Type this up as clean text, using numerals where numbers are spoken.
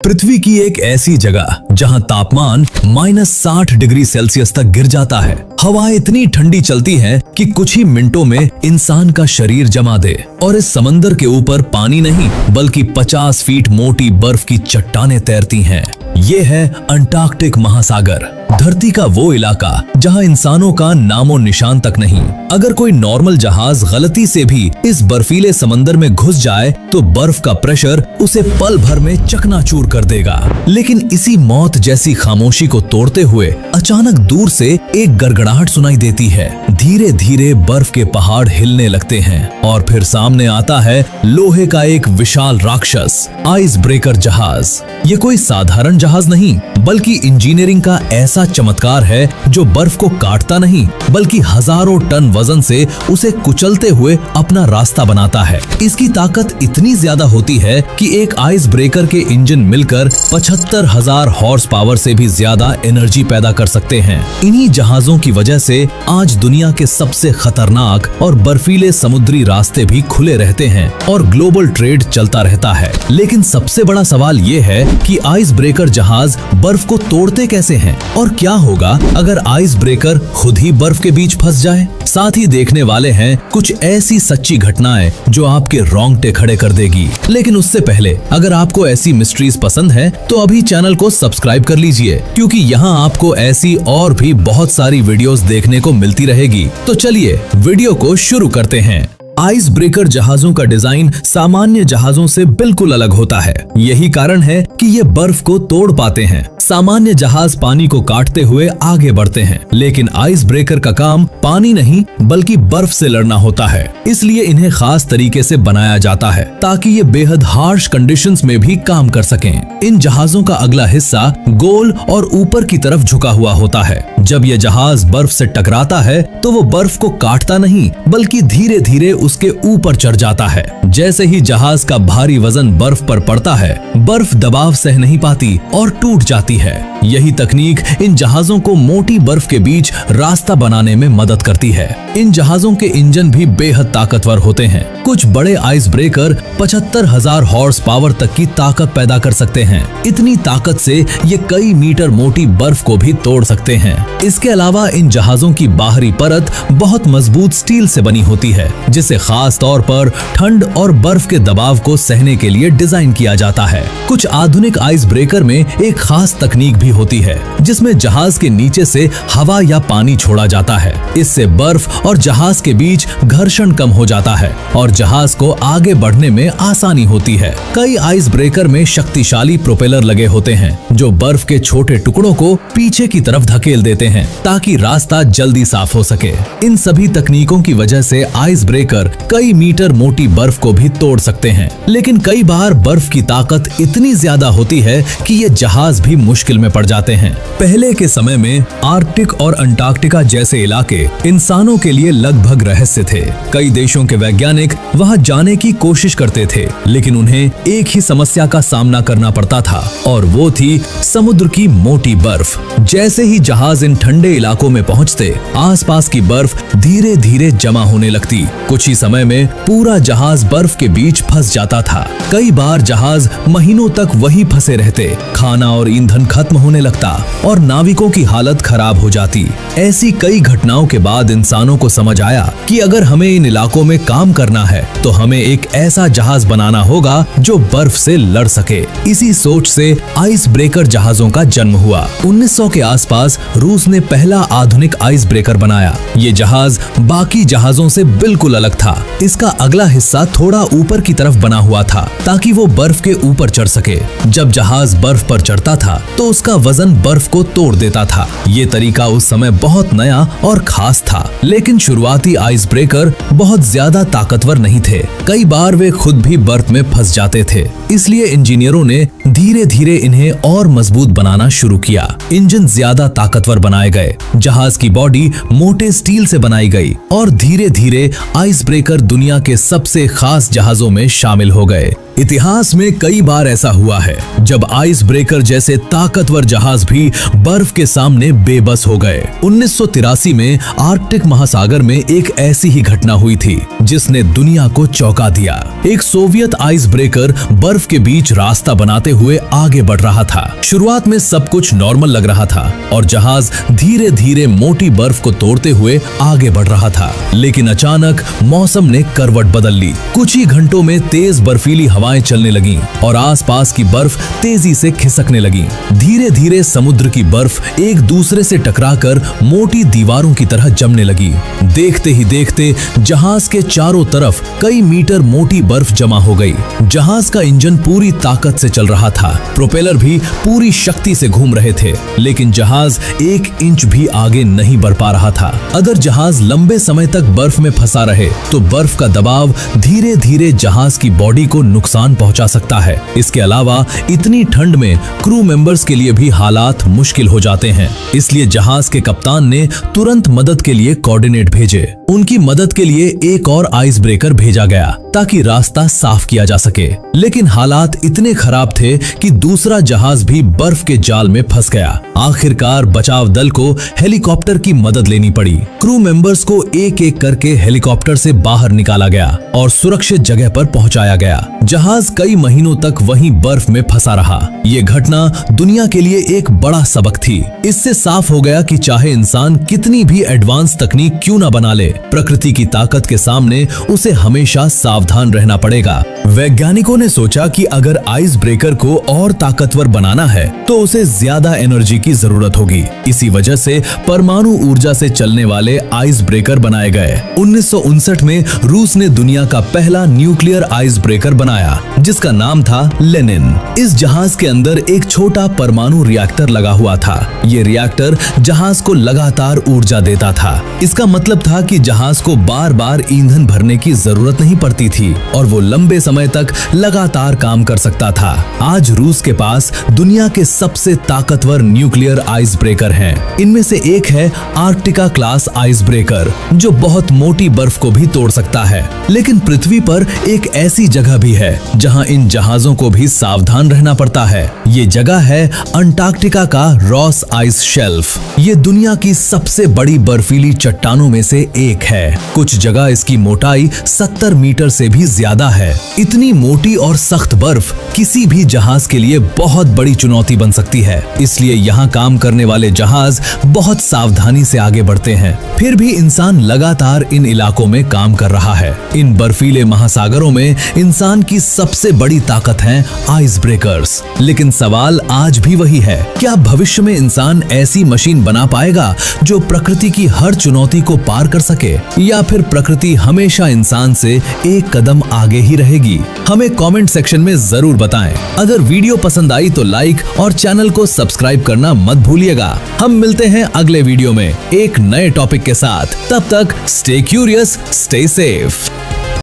पृथ्वी की एक ऐसी जगह जहां तापमान -60 डिग्री सेल्सियस तक गिर जाता है। हवाएं इतनी ठंडी चलती हैं कि कुछ ही मिनटों में इंसान का शरीर जमा दे। और इस समंदर के ऊपर पानी नहीं बल्कि 50 फीट मोटी बर्फ की चट्टानें तैरती हैं। ये है अंटार्कटिक महासागर, धरती का वो इलाका जहां इंसानों का नामो निशान तक नहीं। अगर कोई नॉर्मल जहाज गलती से भी इस बर्फीले समंदर में घुस जाए तो बर्फ का प्रेशर उसे पल भर में चकनाचूर कर देगा। लेकिन इसी मौत जैसी खामोशी को तोड़ते हुए अचानक दूर से एक गड़गड़ाहट सुनाई देती है। धीरे धीरे बर्फ के पहाड़ हिलने लगते हैं और फिर सामने आता है लोहे का एक विशाल राक्षस आइस ब्रेकर जहाज। ये कोई साधारण जहाज नहीं बल्कि इंजीनियरिंग का ऐसा चमत्कार है जो बर्फ को काटता नहीं बल्कि हजारों टन वजन से उसे कुचलते हुए अपना रास्ता बनाता है। इसकी ताकत इतनी ज्यादा होती है कि एक आइस ब्रेकर के इंजन मिलकर 75,000 हॉर्स पावर से भी ज्यादा एनर्जी पैदा कर सकते हैं। इन्हीं जहाजों की वजह से आज दुनिया के सबसे खतरनाक और बर्फीले समुद्री रास्ते भी खुले रहते हैं और ग्लोबल ट्रेड चलता रहता है। लेकिन सबसे बड़ा सवाल ये है कि आइस ब्रेकर जहाज बर्फ को तोड़ते कैसे हैं और क्या होगा अगर आइस ब्रेकर खुद ही बर्फ के बीच फंस जाए। साथ ही देखने वाले हैं कुछ ऐसी सच्ची घटनाएं जो आपके रोंगटे खड़े कर देगी। लेकिन उससे पहले अगर आपको ऐसी मिस्ट्रीज पसंद है तो अभी चैनल को सब्सक्राइब कर लीजिए, क्योंकि यहाँ आपको ऐसी और भी बहुत सारी वीडियोस देखने को मिलती रहेगी। तो चलिए वीडियो को शुरू करते हैं। आइस ब्रेकर जहाजों का डिजाइन सामान्य जहाजों से बिल्कुल अलग होता है। यही कारण है कि ये बर्फ को तोड़ पाते हैं। सामान्य जहाज पानी को काटते हुए आगे बढ़ते हैं, लेकिन आइस ब्रेकर का काम पानी नहीं बल्कि बर्फ से लड़ना होता है। इसलिए इन्हें खास तरीके से बनाया जाता है ताकि ये बेहद हार्श कंडीशंस में भी काम कर सकें। इन जहाजों का अगला हिस्सा गोल और ऊपर की तरफ झुका हुआ होता है। जब ये जहाज बर्फ से टकराता है तो वो बर्फ को काटता नहीं बल्कि धीरे धीरे उसके ऊपर चढ़ जाता है। जैसे ही जहाज का भारी वजन बर्फ पर पड़ता है, बर्फ दबाव सह नहीं पाती और टूट जाती है। यही तकनीक इन जहाजों को मोटी बर्फ के बीच रास्ता बनाने में मदद करती है। इन जहाजों के इंजन भी बेहद ताकतवर होते हैं। कुछ बड़े आइस ब्रेकर 75,000 हॉर्स पावर तक की ताकत पैदा कर सकते हैं। इतनी ताकत से ये कई मीटर मोटी बर्फ को भी तोड़ सकते हैं। इसके अलावा इन जहाजों की बाहरी परत बहुत मजबूत स्टील से बनी होती है, जिसे खास तौर पर ठंड और बर्फ के दबाव को सहने के लिए डिजाइन किया जाता है। कुछ आधुनिक आइस ब्रेकर में एक खास तकनीक भी होती है जिसमें जहाज के नीचे से हवा या पानी छोड़ा जाता है। इससे बर्फ और जहाज के बीच घर्षण कम हो जाता है और जहाज को आगे बढ़ने में आसानी होती है। कई आइस ब्रेकर में शक्तिशाली प्रोपेलर लगे होते हैं जो बर्फ के छोटे टुकड़ों को पीछे की तरफ धकेल देते हैं ताकि रास्ता जल्दी साफ हो सके। इन सभी तकनीकों की वजह से आइस ब्रेकर कई मीटर मोटी बर्फ को भी तोड़ सकते हैं। लेकिन कई बार बर्फ की ताकत इतनी ज्यादा होती है कि ये जहाज भी मुश्किल में पड़ जाते हैं। पहले के समय में आर्कटिक और अंटार्कटिका जैसे इलाके इंसानों के लिए लगभग रहस्य थे। कई देशों के वैज्ञानिक वहां जाने की कोशिश करते थे, लेकिन उन्हें एक ही समस्या का सामना करना पड़ता था और वो थी समुद्र की मोटी बर्फ। जैसे ही जहाज इन ठंडे इलाकों में पहुंचते, आसपास की बर्फ धीरे धीरे जमा होने लगती। कुछ ही समय में पूरा जहाज बर्फ के बीच फंस जाता था। कई बार जहाज महीनों तक वहीं फंसे रहते, खाना और ईंधन खत्म होने लगता और नाविकों की हालत खराब हो जाती। ऐसी कई घटनाओं के बाद इंसानों को समझ आया कि अगर हमें इन इलाकों में काम करना है तो हमें एक ऐसा जहाज बनाना होगा जो बर्फ से लड़ सके। इसी सोच से आइस ब्रेकर जहाजों का जन्म हुआ। 1900 के आसपास रूस ने पहला आधुनिक आइस ब्रेकर बनाया। ये जहाज बाकी जहाजों से बिल्कुल अलग था। इसका अगला हिस्सा थोड़ा ऊपर की तरफ बना हुआ था ताकि वो बर्फ के ऊपर चढ़ सके। जब जहाज बर्फ पर चढ़ता था तो उसका वजन बर्फ को तोड़ देता था। ये तरीका उस समय बहुत नया और खास था, लेकिन शुरुआती आइस ब्रेकर बहुत ज्यादा ताकतवर नहीं थे। कई बार वे खुद भी बर्फ में फंस जाते थे। इसलिए इंजीनियरों ने धीरे धीरे इन्हें और मजबूत बनाना शुरू किया। इंजन ज्यादा ताकतवर बनाए गए, जहाज की बॉडी मोटे स्टील से बनाई गई और धीरे धीरे आइस ब्रेकर दुनिया के सबसे खास जहाजों में शामिल हो गए। इतिहास में कई बार ऐसा हुआ है जब आइस ब्रेकर जैसे ताकतवर जहाज भी बर्फ के सामने बेबस हो गए। 1983 में आर्कटिक महासागर में एक ऐसी ही घटना हुई थी जिसने दुनिया को चौंका दिया। एक सोवियत आइस ब्रेकर बर्फ के बीच रास्ता बनाते हुए आगे बढ़ रहा था। शुरुआत में सब कुछ नॉर्मल लग रहा था और जहाज धीरे धीरे मोटी बर्फ को तोड़ते हुए आगे बढ़ रहा था, लेकिन अचानक मौसम ने करवट बदल ली। कुछ ही घंटों में तेज बर्फीली हवाएं चलने लगीं और आसपास की बर्फ तेजी से खिसकने लगी। धीरे धीरे समुद्र की बर्फ एक दूसरे से टकराकर मोटी दीवारों की तरह जमने लगी। देखते ही देखते जहाज के चारों तरफ कई मीटर मोटी बर्फ जमा हो गई। जहाज का इंजन पूरी ताकत से चल रहा था, प्रोपेलर भी पूरी शक्ति से घूम रहे थे, लेकिन जहाज 1 इंच भी आगे नहीं बढ़ पा रहा था। अगर जहाज लंबे समय तक बर्फ में फंसा रहे तो बर्फ का दबाव धीरे धीरे जहाज की बॉडी को नुकसान पहुंचा सकता है। इसके अलावा इतनी ठंड में क्रू मेंबर्स के लिए भी हालात मुश्किल हो जाते हैं। इसलिए जहाज के कप्तान ने तुरंत मदद के लिए कोऑर्डिनेट भेजे। उनकी मदद के लिए एक और आइस ब्रेकर भेजा गया ताकि रास्ता साफ किया जा सके, लेकिन हालात इतने खराब थे कि दूसरा जहाज भी बर्फ के जाल में फंस गया। आखिरकार बचाव दल को हेलीकॉप्टर की मदद लेनी पड़ी। क्रू मेंबर्स को एक एक करके हेलीकॉप्टर से बाहर निकाला गया और सुरक्षित जगह पर पहुंचाया गया। जहाज कई महीनों तक वहीं बर्फ में फंसा रहा। ये घटना दुनिया के लिए एक बड़ा सबक थी। इससे साफ हो गया कि चाहे इंसान कितनी भी एडवांस तकनीक क्यों न बना ले, प्रकृति की ताकत के सामने उसे हमेशा सावधान रहना पड़ेगा। वैज्ञानिकों ने सोचा कि अगर आइस ब्रेकर को और ताकतवर बनाना है तो उसे ज्यादा एनर्जी की जरूरत होगी। इसी वजह से परमाणु ऊर्जा से चलने वाले आइस ब्रेकर बनाए गए। 1959 में रूस ने दुनिया का पहला न्यूक्लियर आइस ब्रेकर बनाया जिसका नाम था लेनिन। इस जहाज के अंदर एक छोटा परमाणु रिएक्टर लगा हुआ था। ये रिएक्टर जहाज को लगातार ऊर्जा देता था। इसका मतलब था कि जहाज को बार बार ईंधन भरने की जरूरत नहीं पड़ती थी और वो लंबे समय तक लगातार काम कर सकता था। आज रूस के पास दुनिया के सबसे ताकतवर न्यूक्लियर आइस ब्रेकर हैं। इनमें से एक है आर्कटिका क्लास आइस ब्रेकर जो बहुत मोटी बर्फ को भी तोड़ सकता है। लेकिन पृथ्वी पर एक ऐसी जगह भी है जहां इन जहाजों को भी सावधान रहना पड़ता है। ये जगह है अंटार्कटिका का रॉस आइस शेल्फ। ये दुनिया की सबसे बड़ी बर्फीली चट्टानों में से एक है। कुछ जगह इसकी मोटाई 70 मीटर से भी ज्यादा है। इतनी मोटी और सख्त बर्फ किसी भी जहाज के लिए बहुत बड़ी चुनौती बन सकती है। इसलिए यहाँ काम करने वाले जहाज बहुत सावधानी से आगे बढ़ते हैं। फिर भी इंसान लगातार इन इलाकों में काम कर रहा है। इन बर्फीले महासागरों में इंसान की सबसे बड़ी ताकत है आइस ब्रेकर्स। लेकिन सवाल आज भी वही है, क्या भविष्य में इंसान ऐसी मशीन बना पाएगा जो प्रकृति की हर चुनौती को पार कर सके, या फिर प्रकृति हमेशा इंसान से एक कदम आगे ही रहेगी? हमें कमेंट सेक्शन में जरूर बताएं। अगर वीडियो पसंद आई तो लाइक और चैनल को सब्सक्राइब करना मत भूलिएगा। हम मिलते हैं अगले वीडियो में एक नए टॉपिक के साथ। तब तक स्टे क्यूरियस, स्टे सेफ।